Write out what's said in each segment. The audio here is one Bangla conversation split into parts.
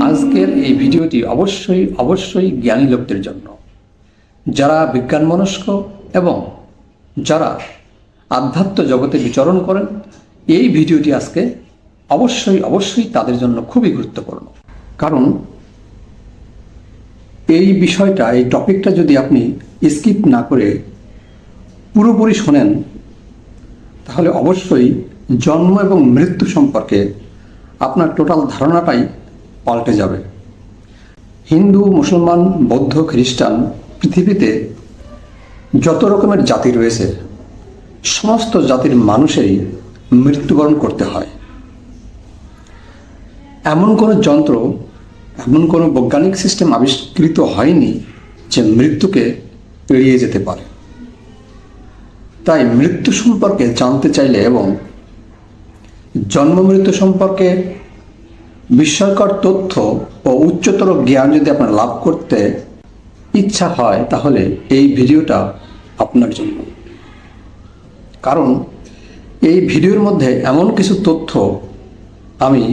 আজকের এই ভিডিওটি অবশ্যই জ্ঞানী লোকদের জন্য, যারা বিজ্ঞান মনস্ক এবং যারা আধ্যাত্ম জগতে বিচরণ করেন। এই ভিডিওটি আজকে অবশ্যই তাদের জন্য খুবই গুরুত্বপূর্ণ। কারণ এই বিষয়টা, এই টপিকটা যদি আপনি স্কিপ না করে পুরোপুরি শোনেন, তাহলে অবশ্যই জন্ম এবং মৃত্যু সম্পর্কে আপনার টোটাল ধারণাটাই পাল্টে যাবে। হিন্দু, মুসলমান, বৌদ্ধ, খ্রিস্টান, পৃথিবীতে যত রকমের জাতি রয়েছে, সমস্ত জাতির মানুষেরই মৃত্যুবরণ করতে হয়। এমন কোনো যন্ত্র, এমন কোনো বৈজ্ঞানিক সিস্টেম আবিষ্কৃত হয়নি যে মৃত্যুকে এড়িয়ে যেতে পারে। তাই মৃত্যু সম্পর্কে জানতে চাইলে এবং জন্ম মৃত্যু সম্পর্কে বিস্ময়কর তথ্য ও উচ্চতর জ্ঞান যদি আপনার লাভ করতে ইচ্ছা হয়, তাহলে এই ভিডিওটা আপনার জন্য। কারণ এই ভিডিওর মধ্যে এমন কিছু তথ্য আমি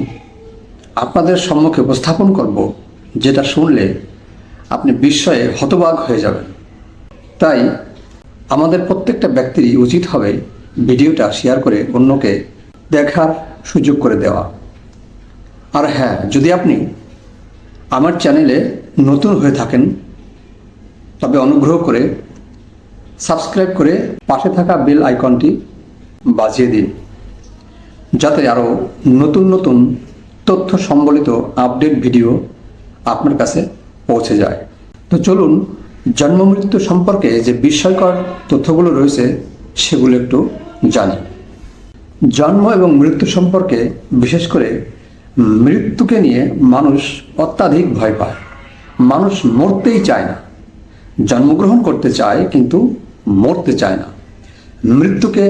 আপনাদের সম্মুখে উপস্থাপন করব, যেটা শুনলে আপনি বিস্ময়ে হতবাক হয়ে যাবেন। তাই আমাদের প্রত্যেকটা ব্যক্তিরই উচিত হবে ভিডিওটা শেয়ার করে অন্যকে দেখার সুযোগ করে দেওয়া। আর হ্যাঁ, যদি আপনি আমার চ্যানেলে নতুন হয়ে থাকেন, তবে অনুগ্রহ করে সাবস্ক্রাইব করে পাশে থাকা বেল আইকনটি বাজিয়ে দিন, যাতে আরও নতুন তথ্য সম্বলিত আপডেট ভিডিও আপনার কাছে পৌঁছে যায়। তো চলুন জন্ম মৃত্যু সম্পর্কে যে বিস্ময়কর তথ্যগুলো রয়েছে সেগুলো একটু জানি। জন্ম এবং মৃত্যু সম্পর্কে, বিশেষ করে মৃত্যুকে নিয়ে মানুষ অত্যাধিক ভয় পায়। মানুষ মরতেই চায় না, জন্মগ্রহণ করতে চায় কিন্তু মরতে চায় না। মৃত্যুকে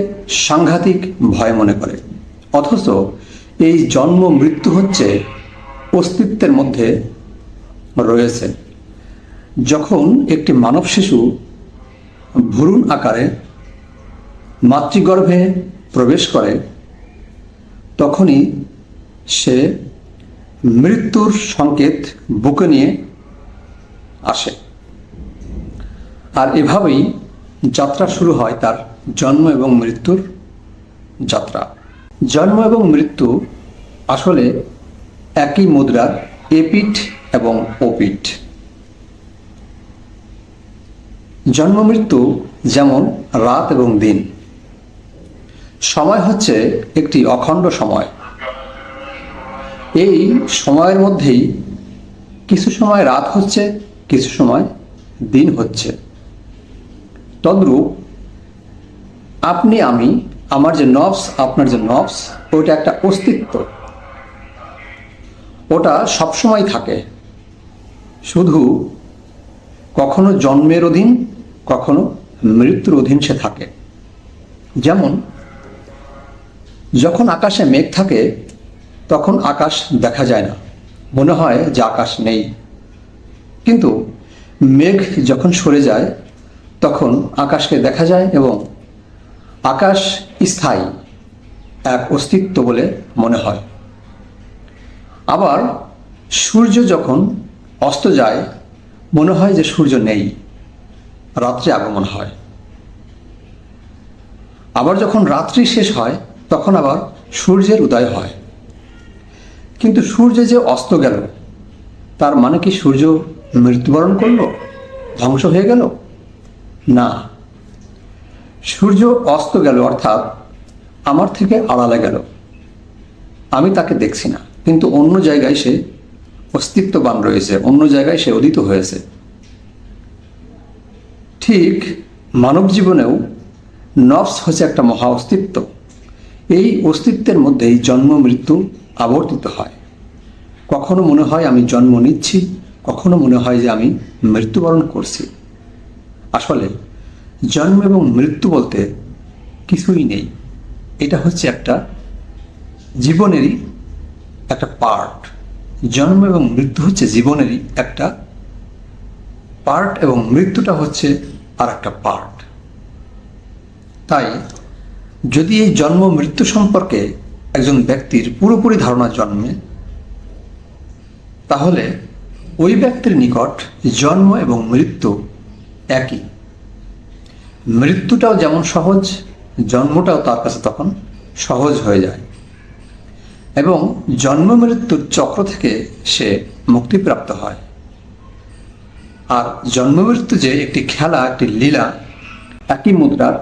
সাংঘাতিক ভয় মনে করে। অথচ এই জন্ম মৃত্যু হচ্ছে অস্তিত্বের মধ্যে রয়েছে। যখন একটি মানব শিশু ভ্রূণ আকারে মাতৃগর্ভে প্রবেশ করে, তখনই সে মৃত্যুর সংকেত বুকে নিয়ে আসে। আর এভাবেই যাত্রা শুরু হয় তার জন্ম এবং মৃত্যুর যাত্রা। জন্ম এবং মৃত্যু আসলে একই মুদ্রার এপিঠ এবং ওপিঠ। জন্ম মৃত্যু যেমন রাত এবং দিন। সময় হচ্ছে একটি অখণ্ড সময়। এই সময়ের মধ্যেই কিছু সময় রাত হচ্ছে, কিছু সময় দিন হচ্ছে। তদ্রূপ আপনি, আমি, আমার যে নফস, আপনার যে নফস, ওইটা একটা অস্তিত্ব। ওটা সবসময় থাকে, শুধু কখনো জন্মের অধীন, কখনো মৃত্যুর অধীন সে থাকে। যেমন যখন আকাশে মেঘ থাকে, তখন আকাশ দেখা যায় না, মনে হয় যে আকাশ নেই। কিন্তু মেঘ যখন সরে যায়, তখন আকাশকে দেখা যায় এবং আকাশ স্থায়ী এক অস্তিত্ব বলে মনে হয়। আবার সূর্য যখন অস্ত যায়, মনে হয় যে সূর্য নেই, রাত্রি আগমন হয়। আবার যখন রাত্রি শেষ হয়, তখন আবার সূর্যের উদয় হয়। কিন্তু সূর্য যে অস্ত গেল, তার মানে কি সূর্য মৃত্যুবরণ করলো, ধ্বংস হয়ে গেল? না, সূর্য অস্ত গেল অর্থাৎ আমার থেকে আড়ালে গেল, আমি তাকে দেখছি না, কিন্তু অন্য জায়গায় সে অস্তিত্ববান রয়েছে, অন্য জায়গায় সে উদিত হয়েছে। ঠিক মানব জীবনেও নফস হচ্ছে একটা মহা অস্তিত্ব। এই অস্তিত্বের মধ্যেই জন্ম মৃত্যু আবর্তিত হয়। কখনো মনে হয় আমি জন্ম নিচ্ছি, কখনো মনে হয় যে আমি মৃত্যুবরণ করছি। আসলে জন্ম এবং মৃত্যু বলতে কিছুই নেই। এটা হচ্ছে একটা জীবনেরই একটা পার্ট। জন্ম এবং মৃত্যু হচ্ছে জীবনেরই একটা পার্ট এবং মৃত্যুটা হচ্ছে আর একটা পার্ট। তাই যদি এই জন্ম মৃত্যু সম্পর্কে একজন ব্যক্তির পুরোপুরি ধারণা জন্মে, তাহলে ওই ব্যক্তির নিকট জন্ম এবং মৃত্যু একই। মৃত্যুটাও যেমন সহজ, জন্মটাও তার কাছে তখন সহজ হয়ে যায় এবং জন্ম মৃত্যুর চক্র থেকে সে মুক্তিপ্রাপ্ত হয়। আর জন্ম মৃত্যু যে একটি খেলা, একটি লীলা, একই মুদ্রার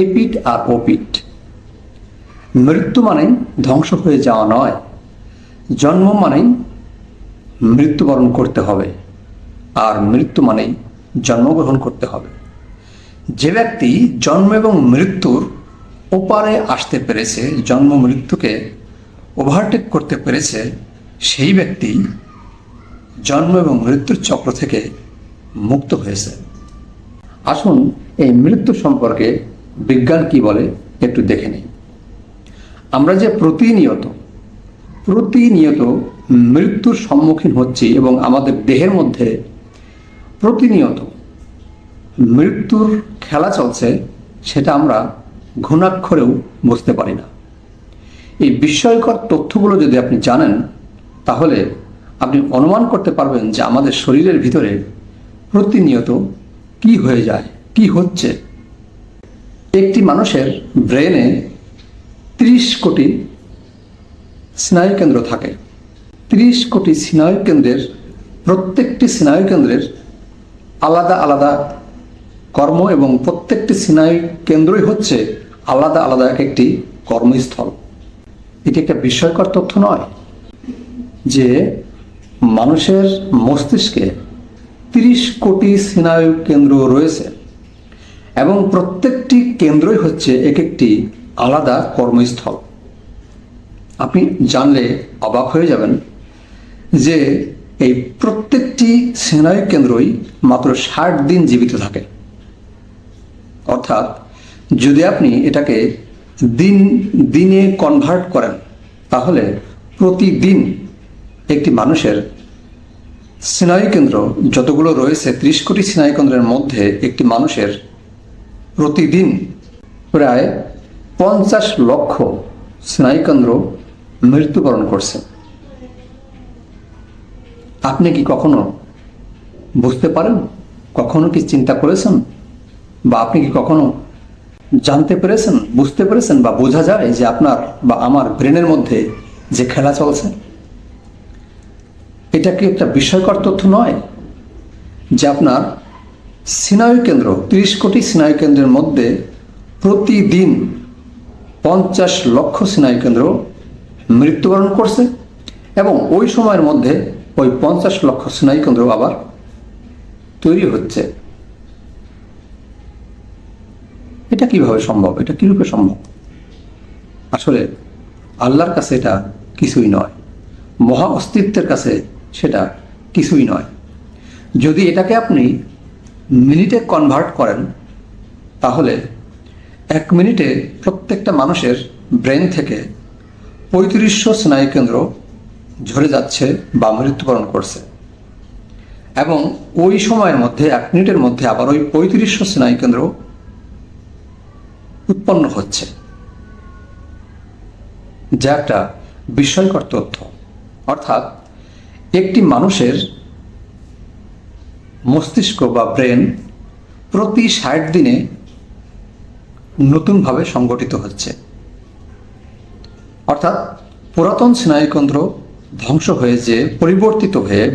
এপিঠ আর ওপিঠ। মৃত্যু মানেই ধ্বংস হয়ে যাওয়া নয়, জন্ম মানেই মৃত্যুবরণ করতে হবে, আর মৃত্যু মানেই জন্মগ্রহণ করতে হবে। যে ব্যক্তি জন্ম এবং মৃত্যুর ওপারে আসতে পেরেছে, জন্ম মৃত্যুকে ওভারটেক করতে পেরেছে, সেই ব্যক্তি জন্ম এবং মৃত্যুর চক্র থেকে মুক্ত হয়েছে। আসুন এই মৃত্যু সম্পর্কে বিজ্ঞান কি বলে একটু দেখে নিই। আমরা যে প্রতিনিয়ত মৃত্যুর সম্মুখীন হচ্ছি এবং আমাদের দেহের মধ্যে প্রতিনিয়ত মৃত্যুর খেলা চলছে, সেটা আমরা ঘুণাক্ষরেও বুঝতে পারি না। এই বিস্ময়কর তথ্যগুলো যদি আপনি জানেন, তাহলে আপনি অনুমান করতে পারবেন যে আমাদের শরীরের ভিতরে প্রতিনিয়ত কি হয়ে যায়, কি হচ্ছে। একটি মানুষের ব্রেনে 30 কোটি স্নায়ুকেন্দ্র থাকে। 30 কোটি স্নায়ুকেন্দ্রের প্রত্যেকটি স্নায়ুকেন্দ্রের আলাদা আলাদা কর্ম এবং প্রত্যেকটি স্নায়ুকেন্দ্রই হচ্ছে আলাদা আলাদা একটি কর্মস্থল। এটি একটা বিস্ময়কর তথ্য নয় যে মানুষের মস্তিষ্কে 30 কোটি স্নায়ুকেন্দ্র রয়েছে এবং প্রত্যেকটি কেন্দ্রই হচ্ছে এক একটি আলাদা কর্মস্থল। আপনি জানলে অবাক হয়ে যাবেন যে এই প্রত্যেকটি স্নায়ুকেন্দ্রই মাত্র 60 দিন জীবিত থাকে। অর্থাৎ যদি আপনি এটাকে দিনে কনভার্ট করেন, তাহলে প্রতিদিন একটি মানুষের স্নায়ুকেন্দ্র যতগুলো রয়েছে, 30 কোটি স্নায়ুকেন্দ্রের মধ্যে একটি মানুষের প্রতিদিন প্রায় 50 লক্ষ স্নায়ুকেন্দ্র মৃত্যুবরণ করছে। আপনি কি কখনো বুঝতে পারেন, কখনো কি চিন্তা করেছেন, বা আপনি কি কখনো জানতে পেরেছেন, বুঝতে পেরেছেন বা বোঝা যায় যে আপনার বা আমার ব্রেনের মধ্যে যে খেলা চলছে? এটা কি একটা বিস্ময়কর তথ্য নয় যে আপনার স্নায়ুকেন্দ্র, 30 কোটি স্নায়ুকেন্দ্রের মধ্যে প্রতিদিন 50 লক্ষ স্নায়ুকেন্দ্র মৃত্যুবরণ করছে এবং ওই সময়ের মধ্যে ওই 50 লক্ষ স্নায়ুকেন্দ্র আবার তৈরি হচ্ছে? এটা কিভাবে সম্ভব? এটা কিরূপে সম্ভব? আসলে আল্লাহর কাছে এটা কিছুই নয়, মহা অস্তিত্বের কাছে সেটা কিছুই নয়। যদি এটাকে আপনি মিনিটে কনভার্ট করেন, তাহলে 1 মিনিটে প্রত্যেকটা মানুষের ব্রেন থেকে 3500 স্নায়ুকেন্দ্র ঝরে যাচ্ছে বা মৃত্যুবরণ করছে এবং ওই সময়ের মধ্যে 1 মিনিটের মধ্যে আবার ওই 3500 স্নায়ুকেন্দ্র উৎপন্ন হচ্ছে, যা একটা বিস্ময়কর তথ্য। অর্থাৎ একটি মানুষের মস্তিষ্ক বা ব্রেন প্রতি 60 দিনে নতুনভাবে সংগঠিত হচ্ছে। অর্থাৎ পুরাতন স্নায়ুকেন্দ্র ধ্বংস হয়ে যে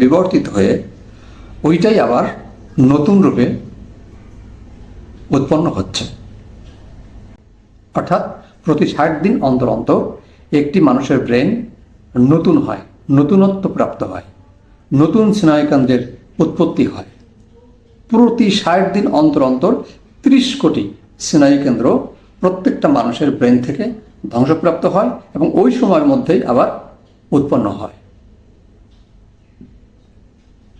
বিবর্তিত হয়ে ওইটাই আবার নতুন রূপে উৎপন্ন হচ্ছে। অর্থাৎ প্রতি 60 দিন অন্তর অন্তর একটি মানুষের ব্রেন নতুন হয়, নতুনত্ব প্রাপ্ত হয়, নতুন স্নায়ুকেন্দ্রের উৎপত্তি হয়। প্রতি 60 দিন অন্তর অন্তর 30 কোটি স্নায়ুকেন্দ্র প্রত্যেকটা মানুষের ব্রেন থেকে ধ্বংসপ্রাপ্ত হয় এবং ওই সময়ের মধ্যেই আবার উৎপন্ন হয়।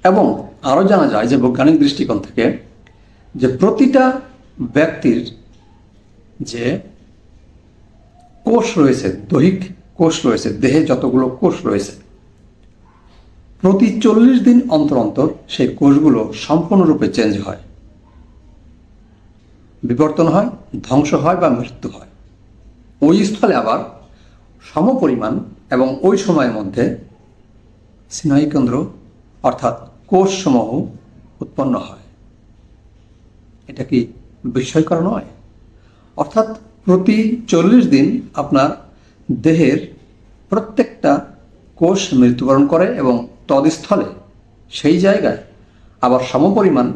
এবং আরও জানা যায় যে বৈজ্ঞানিক দৃষ্টিকোণ থেকে যে প্রতিটা ব্যক্তির যে কোষ রয়েছে, দৈহিক কোষ রয়েছে, দেহে যতগুলো কোষ রয়েছে, প্রতি 40 দিন অন্তর অন্তর সেই কোষগুলো সম্পূর্ণরূপে চেঞ্জ হয়। বিবর্তন হয়, ধ্বংস হয় বা মৃত্যু হয়। ওই স্থলে আবার সমপরিমাণ এবং ওই সময়ের মধ্যে স্নায়ুকেন্দ্র অর্থাৎ কোষসমূহ উৎপন্ন হয়। এটা কি বিস্ময়কর নয়? অর্থাৎ প্রতি 40 দিন আপনার দেহের প্রত্যেকটা কোষ মৃত্যুবরণ করে এবং তদস্থলে সেই জায়গায় আবার সমপরিমাণ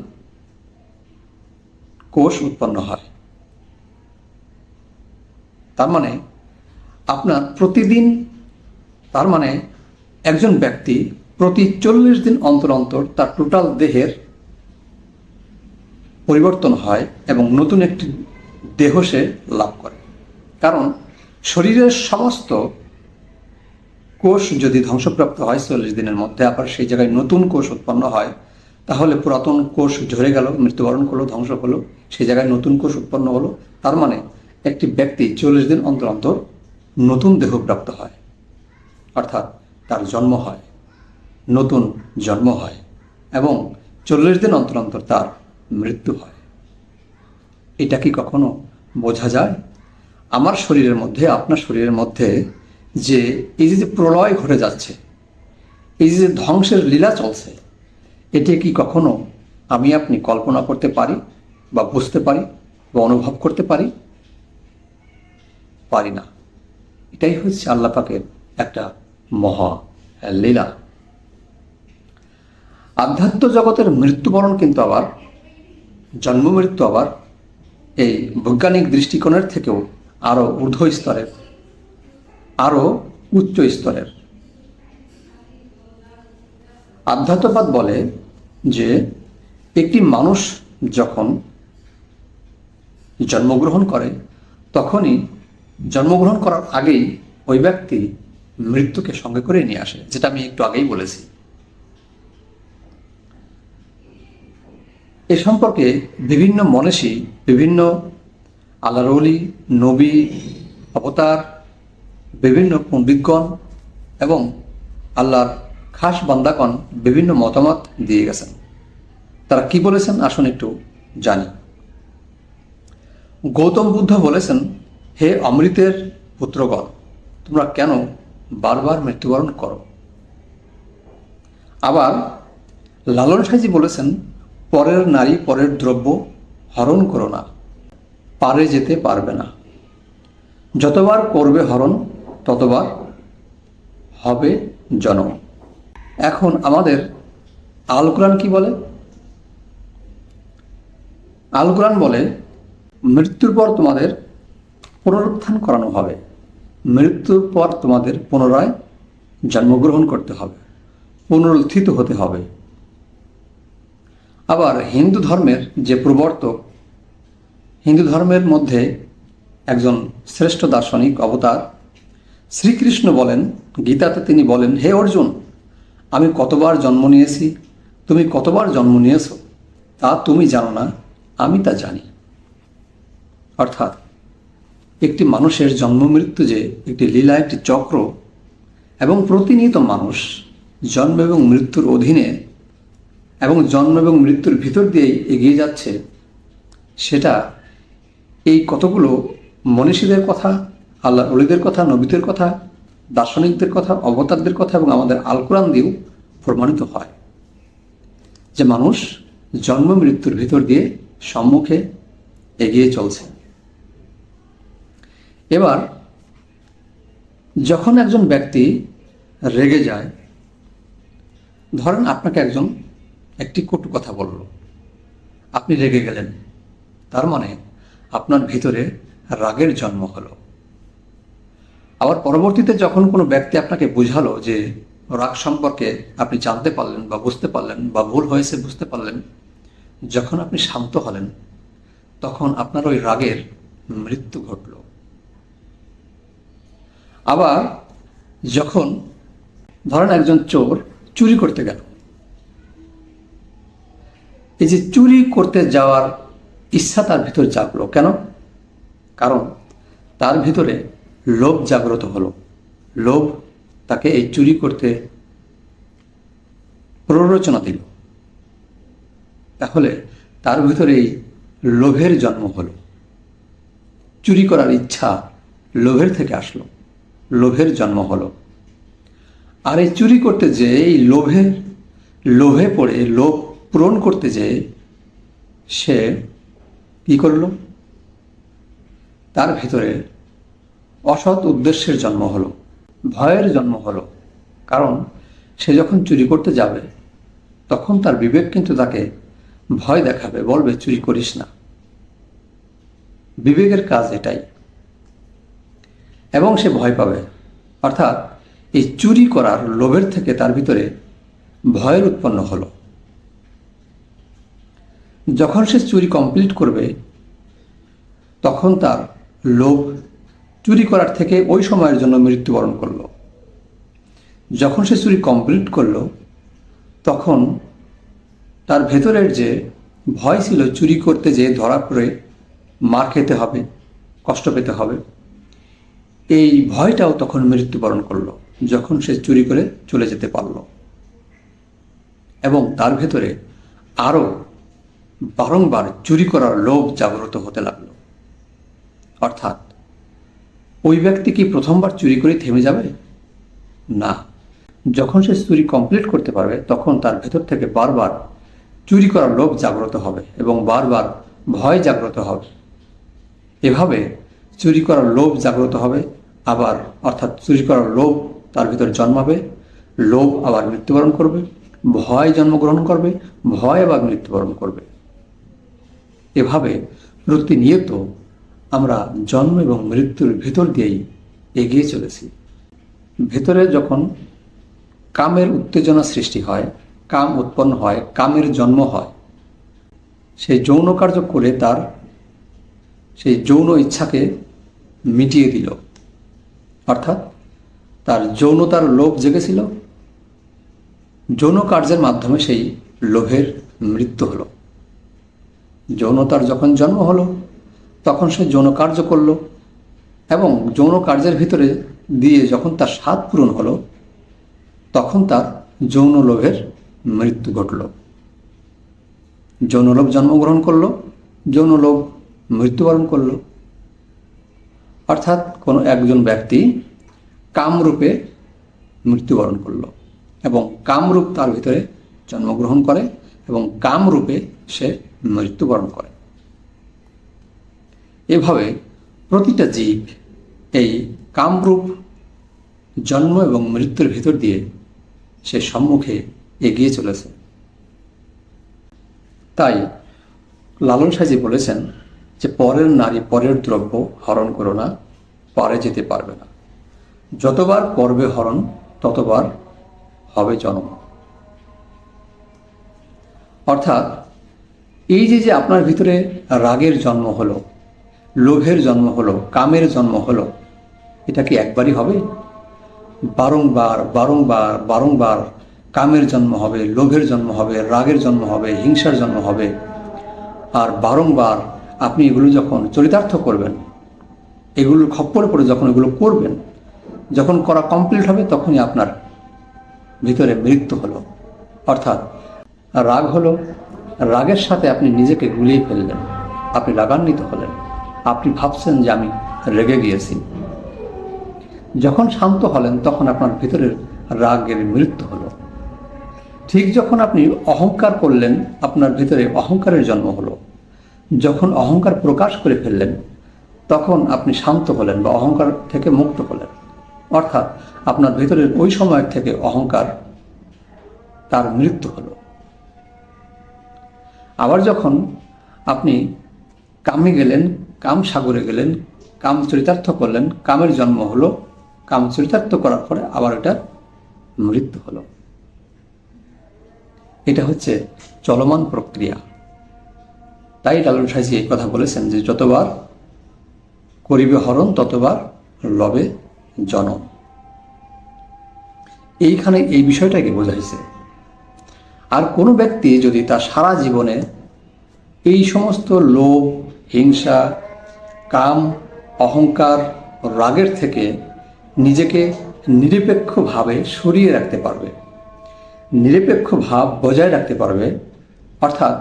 কোষ উৎপন্ন হয়। তার মানে আপনার প্রতিদিন, তার মানে একজন ব্যক্তি প্রতি 40 দিন অন্তর অন্তর তার টোটাল দেহের পরিবর্তন হয় এবং নতুন একটি দেহ সে লাভ করে। কারণ শরীরের সমস্ত কোষ যদি ধ্বংসপ্রাপ্ত হয় 40 দিনের মধ্যে, আবার সেই জায়গায় নতুন কোষ উৎপন্ন হয়, তাহলে পুরাতন কোষ ঝরে গেল, মৃত্যুবরণ করলো, ধ্বংস হলো, সেই জায়গায় নতুন কোষ উৎপন্ন হলো। তার মানে একটি ব্যক্তি 40 দিন অন্তর অন্তর নতুন দেহ প্রাপ্ত হয়, অর্থাৎ তার জন্ম হয়, নতুন জন্ম হয় এবং 40 দিন অন্তর অন্তর তার মৃত্যু হয়। এটা কি কখনো বোঝা যায়? আমার শরীরের মধ্যে, আপনার শরীরের মধ্যে যে এই যে প্রলয় ঘটে যাচ্ছে, এই যে ধ্বংসের লীলা চলছে, এটি কি কখনো আমি আপনি কল্পনা করতে পারি বা বুঝতে পারি বা অনুভব করতে পারি? পারি না। এটাই হচ্ছে আল্লাহ পাকের একটা মহা লীলা। আধ্যাত্ম জগতের মৃত্যুবরণ কিন্তু আবার, জন্ম মৃত্যু আবার এই বৈজ্ঞানিক দৃষ্টিকোণের থেকেও আরও ঊর্ধ্ব স্তরের, আরও উচ্চ স্তরের। আধ্যাত্মবাদ বলে যে একটি মানুষ যখন জন্মগ্রহণ করে, তখনই জন্মগ্রহণ করার আগেই ওই ব্যক্তি মৃত্যুকে সঙ্গে করে নিয়ে আসে, যেটা আমি একটু আগেই বলেছি। এ সম্পর্কে বিভিন্ন মনীষী, বিভিন্ন আল্লাহর ওলি, নবী, অবতার, বিভিন্ন পণ্ডিতগণ এবং আল্লাহর খাস বান্দাগণ বিভিন্ন মতামত দিয়ে গেছেন। তারা কি বলেছেন আসুন একটু জানি। গৌতম বুদ্ধ বলেছেন, হে অমৃতের পুত্রগণ, তোমরা কেন বারবার মৃত্যুবরণ করো? আবার লালন সাঁইজি বলেছেন, পরের নারী পরের দ্রব্য হরণ করো না, পারে যেতে পারবে না। যতবার করবে হরণ, ততবার হবে জনম। এখন আমাদের আল কোরআন কি বলে? আল কোরআন বলে, মৃত্যুর পর তোমাদের পুনরুত্থান করানো হবে, মৃত্যুর পর তোমাদের পুনরায় জন্মগ্রহণ করতে হবে, পুনরুত্থিত হতে হবে। আবার হিন্দু ধর্মের যে প্রবর্তক, হিন্দু ধর্মের মধ্যে একজন শ্রেষ্ঠ দার্শনিক অবতার শ্রীকৃষ্ণ বলেন, গীতাতে তিনি বলেন, হে অর্জুন, আমি কতবার জন্ম নিয়েছি, তুমি কতবার জন্ম নিয়েছো তা তুমি জানো না, আমি তা জানি। অর্থাৎ একটি মানুষের জন্ম মৃত্যু যে একটি লীলা, একটি চক্র, এবং প্রতিনিয়ত মানুষ জন্ম এবং মৃত্যুর অধীনে এবং জন্ম এবং মৃত্যুর ভিতর দিয়েই এগিয়ে যাচ্ছে, সেটা এই কতগুলো মনীষীদের কথা, আল্লাহর ওলিদের কথা, নবীদের কথা, দার্শনিকদের কথা, অবতারদের কথা এবং আমাদের আল কোরআন দিয়েও প্রমাণিত হয় যে মানুষ জন্ম মৃত্যুর ভিতর দিয়ে সম্মুখে এগিয়ে চলছে। এবার যখন একজন ব্যক্তি রেগে যায়, ধরেন আপনাকে একজন একটি কটু কথা বলল, আপনি রেগে গেলেন, তার মানে আপনার ভিতরে রাগের জন্ম হলো। আবার পরবর্তীতে যখন কোনো ব্যক্তি আপনাকে বুঝালো যে রাগ সম্পর্কে আপনি জানতে পারলেন বা বুঝতে পারলেন বা ভুল হয়েছে বুঝতে পারলেন, যখন আপনি শান্ত হলেন, তখন আপনার ওই রাগের মৃত্যু ঘটল। আবার যখন ধরেন একজন চোর চুরি করতে গেল, এই যে চুরি করতে যাওয়ার ইচ্ছা তার ভিতর জাগলো, কেন? কারণ তার ভিতরে লোভ জাগ্রত হলো। লোভ তাকে এই চুরি করতে প্ররোচনা দিল। তাহলে তার ভিতরে এই লোভের জন্ম হলো। চুরি করার ইচ্ছা লোভের থেকে আসলো, লোভের জন্ম হলো। আর এই চুরি করতে যেয়ে এই লোভে পড়ে, লোভ পূরণ করতে যেয়ে সে কি করল? তার ভিতরে অসৎ উদ্দেশ্যের জন্ম হলো, ভয়ের জন্ম হলো। কারণ সে যখন চুরি করতে যাবে তখন তার বিবেক কিন্তু তাকে ভয় দেখাবে, বলবে চুরি করিস না। বিবেকের কাজ এটাই, এবং সে ভয় পাবে। অর্থাৎ এই চুরি করার লোভের থেকে তার ভিতরে ভয়ের উৎপন্ন হলো। যখন সে চুরি কমপ্লিট করবে তখন তার লোভ চুরি করার থেকে ওই সময়ের জন্য মৃত্যুবরণ করলো। যখন সে চুরি কমপ্লিট করলো তখন তার ভেতরের যে ভয় ছিল চুরি করতে যেয়ে ধরা পড়ে মার খেতে হবে, কষ্ট পেতে হবে, এই ভয়টাও তখন মৃত্যুবরণ করলো যখন সে চুরি করে চলে যেতে পারল। এবং তার ভেতরে আরও বারংবার চুরি করার লোভ জাগ্রত হতে লাগলো। অর্থাৎ ওই ব্যক্তি কি প্রথমবার চুরি করে থেমে যাবে? না, যখন সে চুরি কমপ্লিট করতে পারবে তখন তার ভেতর থেকে বারবার চুরি করার লোভ জাগ্রত হবে এবং বারবার ভয় জাগ্রত হবে। এভাবে চুরি করার লোভ জাগ্রত হবে, আবার অর্থাৎ চুরি করার লোভ তার ভিতর জন্মাবে, লোভ আবার মৃত্যুবরণ করবে, ভয় জন্মগ্রহণ করবে, ভয় আবার মৃত্যুবরণ করবে। এভাবে প্রতিনিয়ত আমরা জন্ম এবং মৃত্যুর ভেতর দিয়েই এগিয়ে চলেছি। ভেতরে যখন কামের উত্তেজনা সৃষ্টি হয়, কাম উৎপন্ন হয়, কামের জন্ম হয়, সেই যৌন কার্য করে তার সেই যৌন ইচ্ছাকে মিটিয়ে দিল। অর্থাৎ তার যৌনতার লোভ জেগেছিল, যৌন কার্যের মাধ্যমে সেই লোভের মৃত্যু হলো। যৌনতার যখন জন্ম হলো তখন সে যৌন কার্য করল, এবং যৌন কার্যের ভিতরে দিয়ে যখন তার স্বাদ পূরণ হলো তখন তার যৌন লোভের মৃত্যু ঘটল। যৌন লোভ জন্মগ্রহণ করলো, যৌন লোভ মৃত্যুবরণ করল। অর্থাৎ কোনো একজন ব্যক্তি কামরূপে মৃত্যুবরণ করল এবং কামরূপ তার ভিতরে জন্মগ্রহণ করে এবং কামরূপে সে মৃত্যুবরণ করে। এভাবে প্রতিটা জীব এই কামরূপ জন্ম এবং মৃত্যুর ভিতর দিয়ে সে সম্মুখে এগিয়ে চলেছে। তাই লালন সাঁইজি বলেছেন যে পরের নারী পরের দ্রব্য হরণ করো না, পারে যেতে পারবে না। যতবার করবে হরণ ততবার হবে জন্ম। অর্থাৎ এই যে আপনার ভিতরে রাগের জন্ম হলো, লোভের জন্ম হলো, কামের জন্ম হলো, এটা কি একবারই হবে? বারংবার বারংবার বারংবার কামের জন্ম হবে, লোভের জন্ম হবে, রাগের জন্ম হবে, হিংসার জন্ম হবে। আর বারংবার আপনি এগুলো যখন চরিতার্থ করবেন, এগুলোর খপ্পরে পড়ে যখন এগুলো করবেন, যখন করা কমপ্লিট হবে তখনই আপনার ভিতরে মৃত্যু হলো। অর্থাৎ রাগ হলো, রাগের সাথে আপনি নিজেকে গুলিয়ে ফেললেন, আপনি রাগান্বিত হলেন, আপনি ভাবছেন যে আমি রেগে গিয়েছি। যখন শান্ত হলেন তখন আপনার ভিতরের রাগের মৃত্যু হলো। ঠিক যখন আপনি অহংকার করলেন আপনার ভিতরে অহংকারের জন্ম হলো। যখন অহংকার প্রকাশ করে ফেললেন তখন আপনি শান্ত হলেন বা অহংকার থেকে মুক্ত হলেন। অর্থাৎ আপনার ভিতরের ওই সময় থেকে অহংকার তার মৃত্যু হলো। আবার যখন আপনি কামে গেলেন, কাম সাগরে গেলেন, কাম চরিতার্থ করলেন, কামের জন্ম হলো, কাম চরিতার্থ করার পরে আবার এটার মৃত্যু হলো। এটা হচ্ছে চলমান প্রক্রিয়া। তাই লালন সাঁইজি এই কথা বলেছেন যে যতবার করিবে হরণ ততবার লবে জনম। এইখানে এই বিষয়টাকে বোঝাইছে। আর কোনো ব্যক্তি যদি তার সারা জীবনে এই সমস্ত লোভ, হিংসা, কাম, অহংকার, রাগের থেকে নিজেকে নিরপেক্ষভাবে সরিয়ে রাখতে পারবে, নিরপেক্ষ ভাব বজায় রাখতে পারবে, অর্থাৎ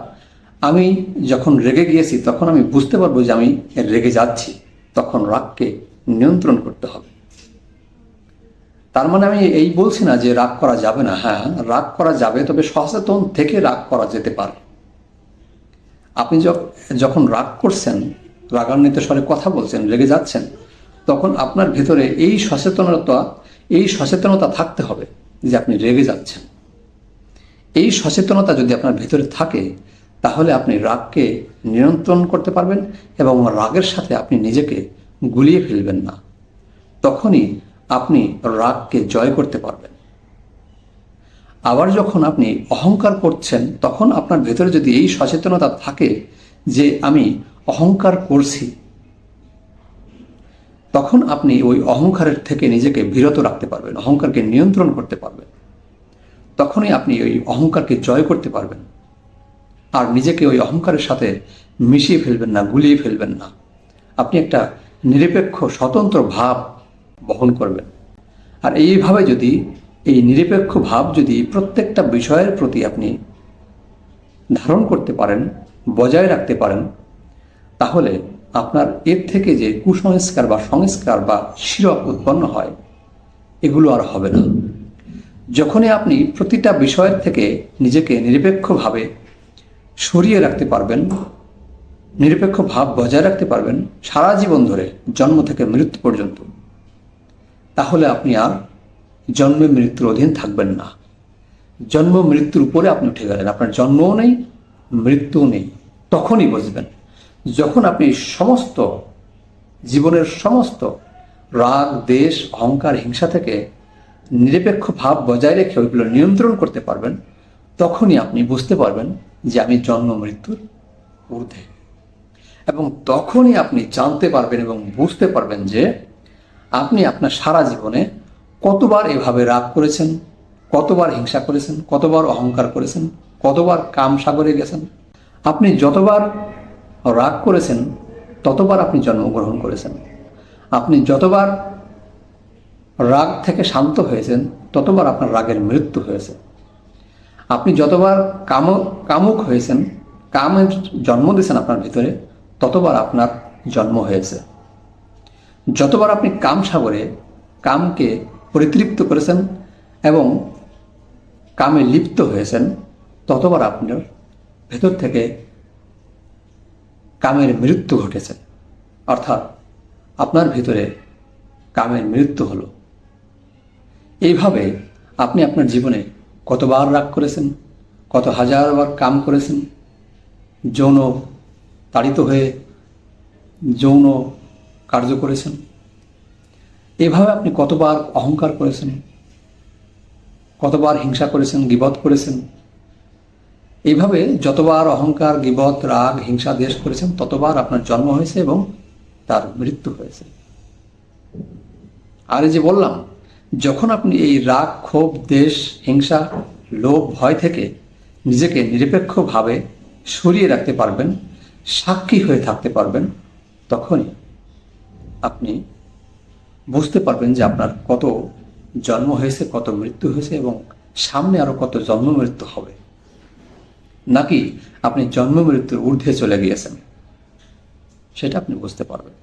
আমি যখন রেগে গিয়েছি তখন আমি বুঝতে পারবো যে আমি রেগে যাচ্ছি, তখন রাগকে নিয়ন্ত্রণ করতে হবে। তার মানে আমি এই বলছি না যে রাগ করা যাবে না। হ্যাঁ, রাগ করা যাবে, তবে সচেতন থেকে রাগ করা যেতে পারে। আপনি যখন রাগ করছেন, রাগান্বিত স্বরে কথা বলছেন, রেগে যাচ্ছেন, তখন আপনার ভেতরে এই সচেতনতা থাকতে হবে যে আপনি রেগে যাচ্ছেন। এই সচেতনতা যদি আপনার ভেতরে থাকে, তাহলে আপনি রাগকে নিয়ন্ত্রণ করতে পারবেন এবং রাগের সাথে আপনি নিজেকে গুলিয়ে ফেলবেন না। তখনই আপনি রাগকে জয় করতে পারবেন। আবার যখন আপনি অহংকার করছেন, তখন আপনার ভেতরে যদি এই সচেতনতা থাকে যে আমি অহংকার করছি, তখন আপনি ওই অহংকারের থেকে নিজেকে বিরত রাখতে পারবেন, অহংকারকে নিয়ন্ত্রণ করতে পারবেন। তখনই আপনি ওই অহংকারকে জয় করতে পারবেন আর নিজেকে ওই অহংকারের সাথে মিশিয়ে ফেলবেন না, গুলিয়ে ফেলবেন না। আপনি একটা নিরপেক্ষ স্বতন্ত্র ভাব বহন করবেন। আর এইভাবে যদি এই নিরপেক্ষ ভাব যদি প্রত্যেকটা বিষয়ের প্রতি আপনি ধারণ করতে পারেন, বজায় রাখতে পারেন, তাহলে আপনার এর থেকে যে কুসংস্কার বা সংস্কার বা শিরক উৎপন্ন হয়, এগুলো আর হবে না। যখনই আপনি প্রতিটা বিষয়ের থেকে নিজেকে নিরপেক্ষভাবে সরিয়ে রাখতে পারবেন, নিরপেক্ষ ভাব বজায় রাখতে পারবেন সারা জীবন ধরে, জন্ম থেকে মৃত্যু পর্যন্ত, তাহলে আপনি আর জন্ম মৃত্যুর অধীন থাকবেন না। জন্ম মৃত্যুর উপরে আপনি উঠে গেলেন, আপনার জন্মও নেই, মৃত্যুও নেই। তখনই বুঝবেন যখন আপনি সমস্ত জীবনের সমস্ত রাগ, দেশ, অহংকার, হিংসা থেকে নিরপেক্ষ ভাব বজায় রেখে ওইগুলো নিয়ন্ত্রণ করতে পারবেন, তখনই আপনি বুঝতে পারবেন যে আমি জন্ম মৃত্যুর ঊর্ধ্বে। এবং তখনই আপনি জানতে পারবেন এবং বুঝতে পারবেন যে আপনি আপনার সারা জীবনে কতবার এভাবে রাগ করেছেন, কতবার হিংসা করেছেন, কতবার অহংকার করেছেন, কতবার কাম সাগরে গেছেন। আপনি যতবার রাগ করেছেন ততবার আপনি জন্মগ্রহণ করেছেন। আপনি যতবার রাগ থেকে শান্ত হয়েছেন ততবার আপনার রাগের মৃত্যু হয়েছে। আপনি যতবার কামুক হয়েছেন, কামের জন্ম দিয়েছেন আপনার ভিতরে, ততবার আপনার জন্ম হয়েছে। যতবার আপনি কাম সাগরে কামকে পরিতৃপ্ত করেছেন এবং কামে লিপ্ত হয়েছেন, ততবার আপনার ভেতর থেকে কামের মৃত্যু ঘটেছে। অর্থাৎ আপনার ভিতরে কামের মৃত্যু হলো। এইভাবে আপনি আপনার জীবনে কতবার রাগ করেছেন, কত হাজারবার কাম করেছেন, যৌন তাড়িত হয়ে যৌন কার্য করেছেন। এভাবে আপনি কতবার অহংকার করেছেন, কতবার হিংসা করেছেন, গীবত করেছেন। এইভাবে যতবার অহংকার, গীবত, রাগ, হিংসা, দেশ করেছেন, ততবার আপনার জন্ম হয়েছে এবং তার মৃত্যু হয়েছে। আর এই যে বললাম, যখন আপনি এই রাগ, ক্ষোভ, দেশ, হিংসা, লোভ, ভয় থেকে নিজেকে নিরপেক্ষভাবে সরিয়ে রাখতে পারবেন, সাক্ষী হয়ে থাকতে পারবেন, তখনই আপনি বুঝতে পারবেন যে আপনার কত জন্ম হয়েছে, কত মৃত্যু হয়েছে এবং সামনে আরো কত জন্ম মৃত্যু হবে। নাকি আপনি জন্ম মৃত্যুর ঊর্ধ্বে চলে গিয়েছেন, সেটা আপনি বুঝতে পারবেন।